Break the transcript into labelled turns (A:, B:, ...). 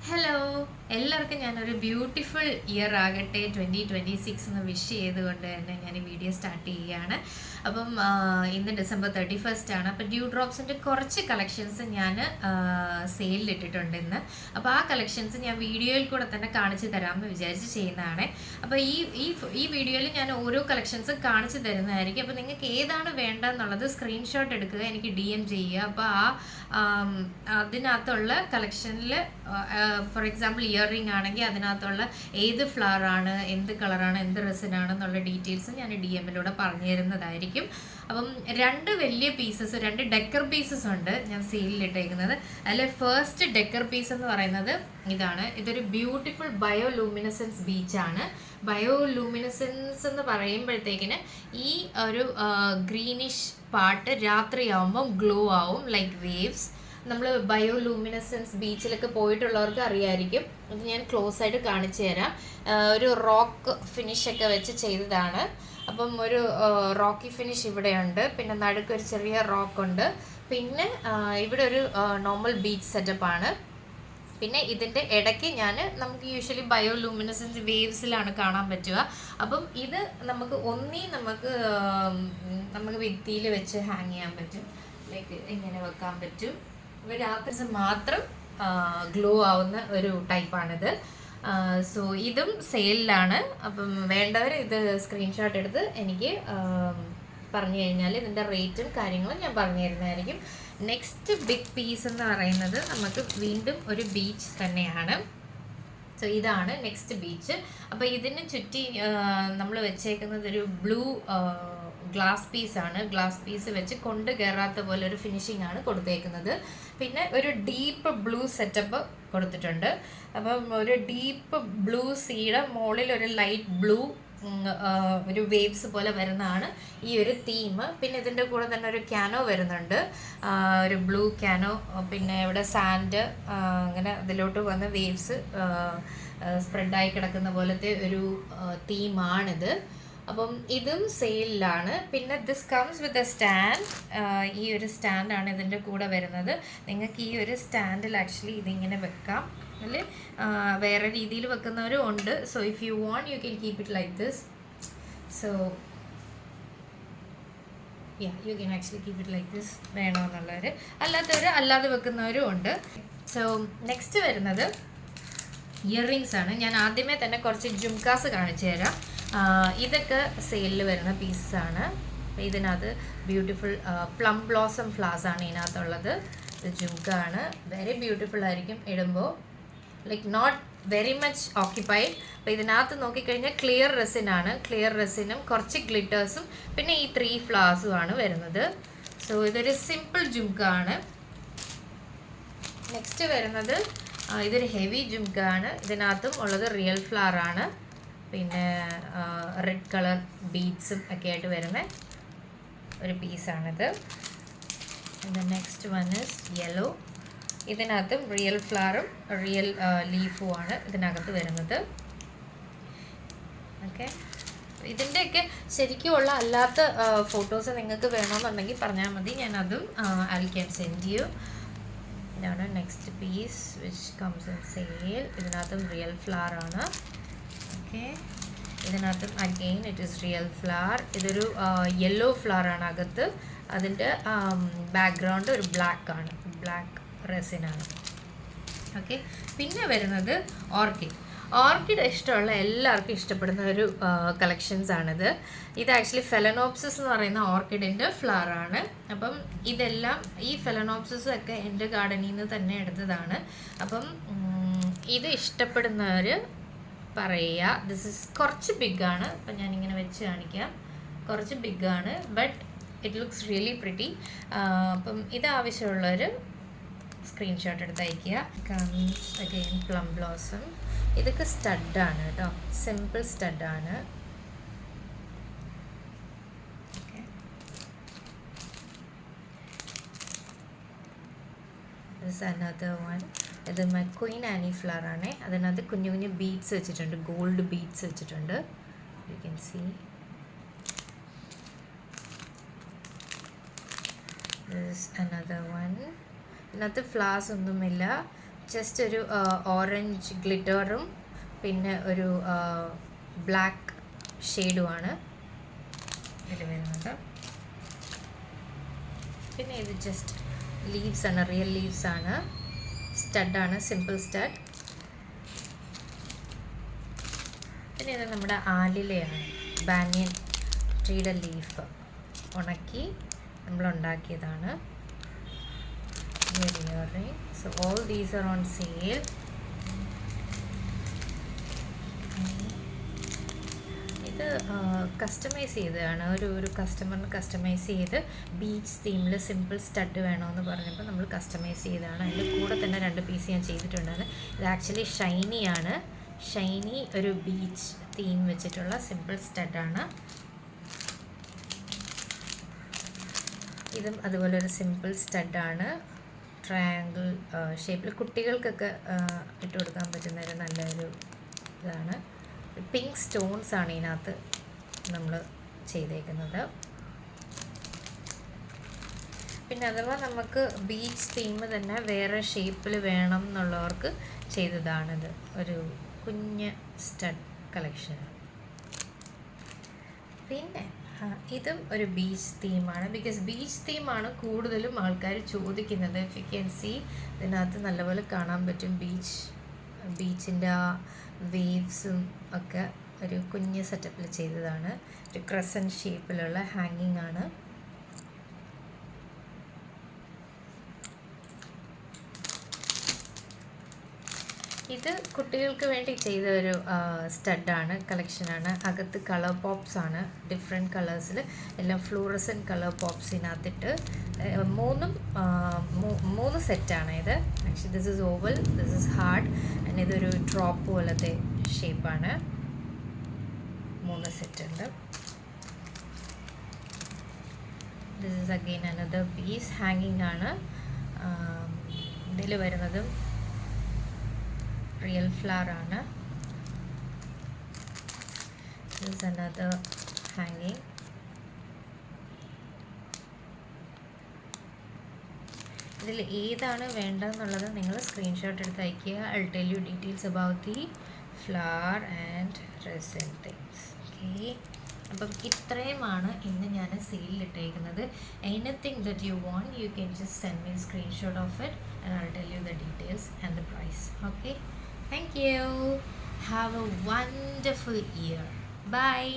A: Hello, എല്ലാവർക്കും ഞാനൊരു beautiful year ആകട്ടെ 2026 എന്ന് വിഷ് ചെയ്തുകൊണ്ട് തന്നെ ഞാൻ ഈ വീഡിയോ സ്റ്റാർട്ട് ചെയ്യുകയാണ്. അപ്പം ഇന്ന് December 31 ആണ്. അപ്പം ഡ്യൂ ഡ്രോപ്സിൻ്റെ കുറച്ച് കളക്ഷൻസ് ഞാൻ സെയിലിലിട്ടിട്ടുണ്ട് ഇന്ന്. അപ്പോൾ ആ കളക്ഷൻസ് ഞാൻ വീഡിയോയിൽ കൂടെ തന്നെ കാണിച്ചു തരാമെന്ന് വിചാരിച്ച് ചെയ്യുന്നതാണ്. അപ്പോൾ ഈ വീഡിയോയിൽ ഞാൻ ഓരോ കളക്ഷൻസും കാണിച്ചു തരുന്നതായിരിക്കും. അപ്പോൾ നിങ്ങൾക്ക് ഏതാണ് വേണ്ടതെന്നുള്ളത് സ്ക്രീൻഷോട്ട് എടുക്കുക, എനിക്ക് DM ചെയ്യുക. അപ്പോൾ അതിനകത്തുള്ള കളക്ഷനിൽ ഫോർ എക്സാമ്പിൾ ഇയർ റിംഗ് ആണെങ്കിൽ അതിനകത്തുള്ള ഏത് ഫ്ലവർ ആണ്, എന്ത് കളറാണ്, എന്ത് റെസിനാണെന്നുള്ള ഡീറ്റെയിൽസ് ഞാൻ DM-ലൂടെ പറഞ്ഞു തരുന്നതായിരിക്കും. അപ്പം രണ്ട് വലിയ പീസസ്, രണ്ട് ഡെക്കർ പീസസ് ഉണ്ട് ഞാൻ സെയിലിലിട്ടേക്കുന്നത്. അതിൽ ഫസ്റ്റ് ഡെക്കർ പീസ് എന്ന് പറയുന്നത് ഇതാണ്. ഇതൊരു ബ്യൂട്ടിഫുൾ ബയോലൂമിനസെൻസ് ബീച്ചാണ്. ബയോലൂമിനസെൻസ് എന്ന് പറയുമ്പോഴത്തേക്കിന് ഈ ഒരു ഗ്രീനിഷ് പാർട്ട് രാത്രിയാവുമ്പം ഗ്ലോ ആവും ലൈക്ക് വേവ്സ്. നമ്മൾ ബയോലൂമിനസെൻസ് ബീച്ചിലൊക്കെ പോയിട്ടുള്ളവർക്ക് അറിയായിരിക്കും. അത് ഞാൻ ക്ലോസ് ആയിട്ട് കാണിച്ചു തരാം. ഒരു റോക്ക് ഫിനിഷൊക്കെ വെച്ച് ചെയ്തതാണ്. അപ്പം ഒരു റോക്കി ഫിനിഷ് ഇവിടെയുണ്ട്, പിന്നെ നടുക്കൊരു ചെറിയ റോക്കുണ്ട്, പിന്നെ ഇവിടെ ഒരു നോർമൽ ബീച്ച് സെറ്റപ്പാണ്. പിന്നെ ഇതിൻ്റെ ഇടയ്ക്ക് നമുക്ക് യൂഷ്വലി ബയോലൂമിനസെൻസ് വേവ്സിലാണ് കാണാൻ പറ്റുക. അപ്പം ഇത് നമുക്ക് ഭിത്തിയിൽ വെച്ച് ഹാങ് ചെയ്യാൻ പറ്റും, ലൈക്ക് ഇങ്ങനെ വെക്കാൻ പറ്റും. രാത്രി മാത്രം ഗ്ലോ ആവുന്ന ഒരു ടൈപ്പാണിത്. സോ ഇതും സെയിലിലാണ്. അപ്പം വേണ്ടവർ ഇത് സ്ക്രീൻഷോട്ട് എടുത്ത് എനിക്ക് പറഞ്ഞു കഴിഞ്ഞാൽ ഇതിൻ്റെ റേറ്റും കാര്യങ്ങളും ഞാൻ പറഞ്ഞു തരുന്നതായിരിക്കും. നെക്സ്റ്റ് ബിഗ് പീസ് എന്ന് പറയുന്നത് നമുക്ക് വീണ്ടും ഒരു ബീച്ച് തന്നെയാണ്. സോ ഇതാണ് നെക്സ്റ്റ് ബീച്ച്. അപ്പോൾ ഇതിന് ചുറ്റി നമ്മൾ വെച്ചേക്കുന്നത് ഒരു ബ്ലൂ ഗ്ലാസ് പീസാണ്. ഗ്ലാസ് പീസ് വെച്ച് കൊണ്ട് കയറാത്ത പോലെ ഒരു ഫിനിഷിംഗ് ആണ് കൊടുത്തേക്കുന്നത്. പിന്നെ ഒരു ഡീപ്പ് ബ്ലൂ സെറ്റപ്പ് കൊടുത്തിട്ടുണ്ട്. അപ്പം ഒരു ഡീപ്പ് ബ്ലൂ സീയുടെ മുകളിൽ ഒരു ലൈറ്റ് ബ്ലൂ ഒരു വേവ്സ് പോലെ വരുന്നതാണ് ഈ ഒരു തീം. പിന്നെ ഇതിൻ്റെ കൂടെ തന്നെ ഒരു ക്യാനോ വരുന്നുണ്ട്, ഒരു ബ്ലൂ ക്യാനോ. പിന്നെ ഇവിടെ സാൻഡ് അങ്ങനെ അതിലോട്ട് വന്ന വേവ്സ് സ്പ്രെഡായി കിടക്കുന്ന പോലത്തെ ഒരു തീമാണിത്. അപ്പം ഇതും സെയിലിലാണ്. പിന്നെ this comes with a stand. ഈ ഒരു സ്റ്റാൻഡാണ് ഇതിൻ്റെ കൂടെ വരുന്നത്. നിങ്ങൾക്ക് ഈ ഒരു സ്റ്റാൻഡിൽ ആക്ച്വലി ഇതിങ്ങനെ വെക്കാം, അല്ലെ വേറെ രീതിയിൽ വെക്കുന്നവരും ഉണ്ട്. So if you want you can keep it like this. So you can actually keep it like this വേണമെന്നുള്ളവർ. അല്ലാത്തവർ അല്ലാതെ വെക്കുന്നവരും ഉണ്ട്. സോ നെക്സ്റ്റ് വരുന്നത് ഇയർ റിങ്സ് ആണ്. ഞാൻ ആദ്യമേ തന്നെ കുറച്ച് ജുംകാസ് കാണിച്ചു തരാം. ഇതൊക്കെ സെയിലിൽ വരുന്ന പീസാണ്. ഇതിനകത്ത് ബ്യൂട്ടിഫുൾ പ്ലം ബ്ലോസം ഫ്ലവേഴ്സ് ആണ് ഇതിനകത്തുള്ളത്. ഇത് ജുംക്കാണ്. വെരി ബ്യൂട്ടിഫുൾ ആയിരിക്കും ഇടുമ്പോൾ, like not very much occupied. അപ്പോൾ ഇതിനകത്ത് നോക്കിക്കഴിഞ്ഞാൽ ക്ലിയർ റെസിനാണ്. ക്ലിയർ റെസിനും കുറച്ച് ഗ്ലിറ്റേഴ്സും പിന്നെ ഈ 3 ഫ്ലവേഴ്സും ആണ് വരുന്നത്. സോ ഇതൊരു സിമ്പിൾ ജുംക്കാണ്. നെക്സ്റ്റ് വരുന്നത് ഇതൊരു ഹെവി ജുംക്കാണ്. ഇതിനകത്തും ഉള്ളത് റിയൽ ഫ്ലവർ ആണ്. പിന്നെ റെഡ് കളർ ബീഡ്സും ഒക്കെ ആയിട്ട് വരുന്ന ഒരു പീസാണിത്. Next one is yellow. ഇതിനകത്തും റിയൽ ഫ്ലവറും റിയൽ ലീഫും ആണ് ഇതിനകത്ത് വരുന്നത്. ഓക്കെ, ഇതിൻ്റെയൊക്കെ ശരിക്കുമുള്ള അല്ലാത്ത ഫോട്ടോസ് നിങ്ങൾക്ക് വേണമെന്നുണ്ടെങ്കിൽ പറഞ്ഞാൽ മതി, ഞാൻ അതും ഐ ക്യാൻ സെൻഡ് യു. ഇതാണ് next piece which comes in sale. ഇതിനകത്തും റിയൽ ഫ്ലവർ ആണ്. ഓക്കെ, ഇതിനകത്തും again it is real flower. ഇതൊരു യെല്ലോ ഫ്ലവർ ആണ് അകത്ത്. അതിൻ്റെ ബാക്ക്ഗ്രൗണ്ട് ഒരു ബ്ലാക്ക് ആണ്, ബ്ലാക്ക് റെസിനാണ്. ഓക്കെ, പിന്നെ വരുന്നത് ഓർക്കിഡ്. ഓർക്കിഡ് ഇഷ്ടമുള്ള എല്ലാവർക്കും ഇഷ്ടപ്പെടുന്ന ഒരു കളക്ഷൻസ് ആണിത്. ഇത് ആക്ച്വലി ഫെലനോപ്സിസ് എന്ന് പറയുന്ന ഓർക്കിഡിൻ്റെ ഫ്ലവർ ആണ്. അപ്പം ഇതെല്ലാം ഈ ഫെലനോപ്സിസ് ഒക്കെ എൻ്റെ ഗാർഡനിൽ നിന്ന് തന്നെ എടുത്തതാണ്. അപ്പം ഇത് ഇഷ്ടപ്പെടുന്നവർ പറയുക. ദിസ് ഇസ് കുറച്ച് ബിഗാണ്. അപ്പം ഞാനിങ്ങനെ വെച്ച് കാണിക്കാം. കുറച്ച് ബിഗാണ്, but it looks really pretty. അപ്പം ഇത് ആവശ്യമുള്ളവർ സ്ക്രീൻഷോട്ട് എടുത്ത് അയയ്ക്കുക. Comes again plum blossom. ഇതൊക്കെ സ്റ്റഡാണ് കേട്ടോ, സിമ്പിൾ സ്റ്റഡാണ്. This another one. ഇത് ക്വീൻ ആനി ഫ്ലവർ ആണ്. അതിനകത്ത് കുഞ്ഞു കുഞ്ഞു ബീഡ്സ് വെച്ചിട്ടുണ്ട്, ഗോൾഡ് ബീഡ്സ് വെച്ചിട്ടുണ്ട്. You can see this another one. ഇതിനകത്ത് ഫ്ലവേഴ്സ് ഒന്നുമില്ല, ജസ്റ്റ് ഒരു ഓറഞ്ച് ഗ്ലിറ്ററും പിന്നെ ഒരു ബ്ലാക്ക് ഷെയ്ഡുമാണ് ഇതിൽ വരുന്നത്. പിന്നെ ഇത് ജസ്റ്റ് ലീവ്സ് ആണ്, റിയൽ ലീവ്സ് ആണ്, സ്റ്റഡാണ്, സിമ്പിൾ സ്റ്റഡ്. പിന്നെ ഇത് നമ്മുടെ ആലിലയാണ്, ബാനിയൻ ട്രീയുടെ ലീഫ് ഉണക്കി നമ്മൾ ഉണ്ടാക്കിയതാണ്. So all these are on sale. ഇത് കസ്റ്റമൈസ് ചെയ്തതാണ്, ഒരു കസ്റ്റമറിന് കസ്റ്റമൈസ് ചെയ്ത് ബീച്ച് തീമിൽ സിമ്പിൾ സ്റ്റഡ് വേണമെന്ന് പറഞ്ഞപ്പോൾ നമ്മൾ കസ്റ്റമൈസ് ചെയ്തതാണ്. അതിൻ്റെ കൂടെ തന്നെ 2 പീസ് ഞാൻ ചെയ്തിട്ടുണ്ടായിരുന്നു. ഇത് ആക്ച്വലി ഷൈനിയാണ്, ഷൈനി ഒരു ബീച്ച് തീം വെച്ചിട്ടുള്ള സിമ്പിൾ സ്റ്റഡാണ്. ഇതും അതുപോലെ ഒരു സിമ്പിൾ സ്റ്റഡാണ്, ട്രയാങ്കിൾ ഷേപ്പിൽ കുട്ടികൾക്കൊക്കെ ഇട്ട് കൊടുക്കാൻ പറ്റുന്ന ഒരു നല്ലൊരു ഇതാണ്. പിങ്ക് സ്റ്റോൺസ് ആണ് ഇതിനകത്ത് നമ്മൾ ചെയ്തേക്കുന്നത്. പിന്നെ അഥവാ നമുക്ക് ബീച്ച് തീം തന്നെ വേറെ ഷേപ്പിൽ വേണം എന്നുള്ളവർക്ക് ചെയ്തതാണിത്. ഒരു കുഞ്ഞ് സ്റ്റഡ് കളക്ഷനാണ്. പിന്നെ ഇതും ഒരു ബീച്ച് തീമാണ്. ബിക്കോസ് ബീച്ച് തീമാണ് കൂടുതലും ആൾക്കാർ ചോദിക്കുന്നത്. ഇഫ് യു ക്യാൻ സീ, ഇതിനകത്ത് നല്ലപോലെ കാണാൻ പറ്റും ബീച്ചിൻ്റെ ആ വേവ്സും ഒക്കെ ഒരു കുഞ്ഞ് സെറ്റപ്പിൽ ചെയ്തതാണ്. ഒരു ക്രസൻറ്റ് ഷേപ്പിലുള്ള ഹാങ്ങിങ് ആണ്. ഇത് കുട്ടികൾക്ക് വേണ്ടി ചെയ്ത ഒരു സ്റ്റഡാണ്, കളക്ഷനാണ്. അകത്ത് കളർ പോപ്സ് ആണ്, ഡിഫറെൻറ്റ് കളേഴ്സിൽ എല്ലാം ഫ്ലൂറസൻറ്റ് കളർ പോപ്സിനകത്തിട്ട് 3 സെറ്റാണ് ഇത്. Actually this is oval, this is hard and ഇതൊരു ഡ്രോപ്പ് പോലത്തെ ഷേപ്പാണ്. 3 സെറ്റ് ഉണ്ട്. This is again another piece, ഹാങ്ങിങ് ആണ്. ഇതിൽ വരുന്നതും റിയൽ ഫ്ലവർ ആണ്. This is another hanging. ഇതിൽ ഏതാണ് വേണ്ടതെന്നുള്ളത് നിങ്ങൾ സ്ക്രീൻഷോട്ട് എടുത്ത് അയക്കുക. I'll tell you details about the flower and resin things. Okay. അപ്പം ഇത്രയുമാണ് ഇന്ന് ഞാൻ സെയിലിലിട്ടേക്കുന്നത്. Anything that you want you can just send me screenshot of it and I'll tell you the details and the price. Okay. Thank you. Have a wonderful year. Bye.